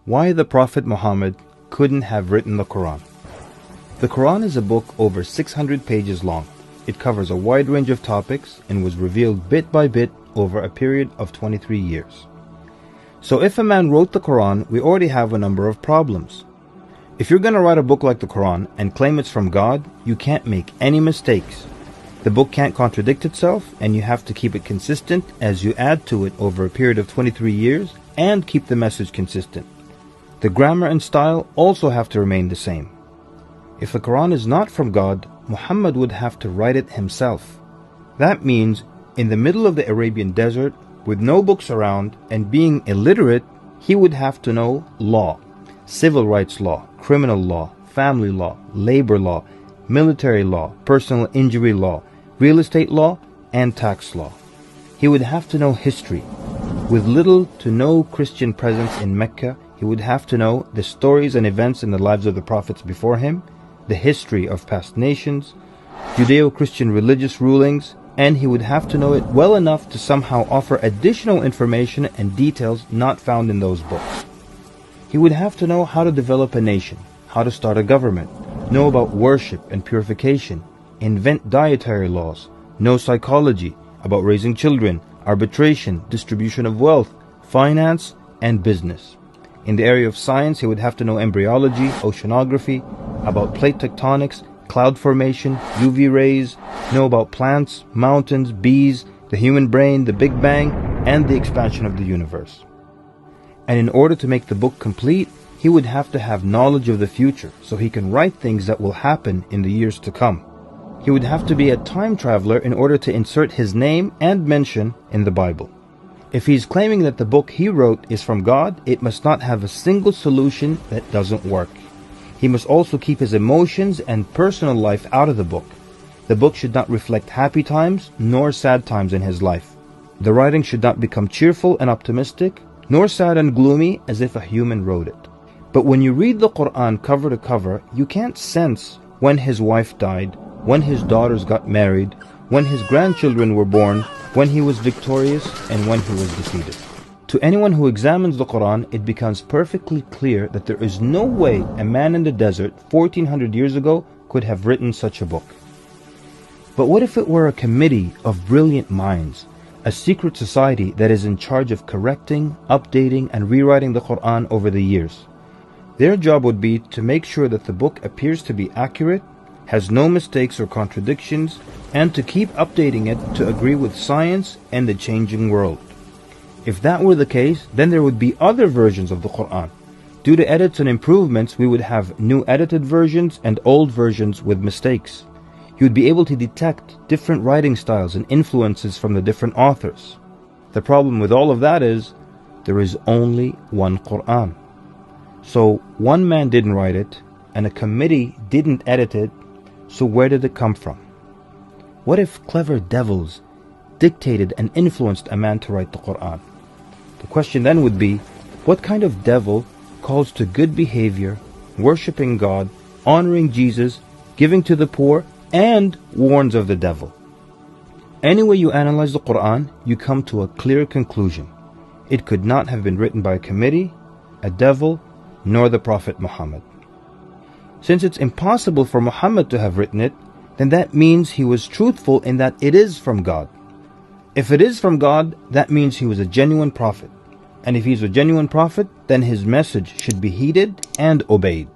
Why the Prophet Muhammad couldn't have written the Qur'an. The Qur'an is a book over 600 pages long. It covers a wide range of topics and was revealed bit by bit over a period of 23 years. So if a man wrote the Qur'an, we already have a number of problems. If you're going to write a book like the Qur'an and claim it's from God, you can't make any mistakes. The book can't contradict itself, and you have to keep it consistent as you add to it over a period of 23 years and keep the message consistent. The grammar and style also have to remain the same. If the Qur'an is not from God, Muhammad would have to write it himself. That means in the middle of the Arabian desert, with no books around and being illiterate, he would have to know law, civil rights law, criminal law, family law, labor law, military law, personal injury law, real estate law, and tax law. He would have to know history. With little to no Christian presence in Mecca, he would have to know the stories and events in the lives of the prophets before him, the history of past nations, Judeo-Christian religious rulings, and he would have to know it well enough to somehow offer additional information and details not found in those books. He would have to know how to develop a nation, how to start a government, know about worship and purification, invent dietary laws, know psychology, about raising children, arbitration, distribution of wealth, finance, and business. In the area of science, he would have to know embryology, oceanography, about plate tectonics, cloud formation, UV rays, know about plants, mountains, bees, the human brain, the Big Bang, and the expansion of the universe. And in order to make the book complete, he would have to have knowledge of the future so he can write things that will happen in the years to come. He would have to be a time traveler in order to insert his name and mention in the Bible. If he's claiming that the book he wrote is from God, it must not have a single solution that doesn't work. He must also keep his emotions and personal life out of the book. The book should not reflect happy times nor sad times in his life. The writing should not become cheerful and optimistic, nor sad and gloomy as if a human wrote it. But when you read the Qur'an cover to cover, you can't sense when his wife died, when his daughters got married, when his grandchildren were born, when he was victorious, and when he was defeated. To anyone who examines the Qur'an, it becomes perfectly clear that there is no way a man in the desert 1400 years ago could have written such a book. But what if it were a committee of brilliant minds, a secret society that is in charge of correcting, updating, and rewriting the Qur'an over the years? Their job would be to make sure that the book appears to be accurate, has no mistakes or contradictions, and to keep updating it to agree with science and the changing world. If that were the case, then there would be other versions of the Qur'an. Due to edits and improvements, we would have new edited versions and old versions with mistakes. You would be able to detect different writing styles and influences from the different authors. The problem with all of that is, there is only one Qur'an. So one man didn't write it, and a committee didn't edit it, so where did it come from? What if clever devils dictated and influenced a man to write the Qur'an? The question then would be, what kind of devil calls to good behavior, worshipping God, honoring Jesus, giving to the poor, and warns of the devil? Any way you analyze the Qur'an, you come to a clear conclusion. It could not have been written by a committee, a devil, nor the Prophet Muhammad. Since it's impossible for Muhammad to have written it, then that means he was truthful in that it is from God. If it is from God, that means he was a genuine prophet. And if he's a genuine prophet, then his message should be heeded and obeyed.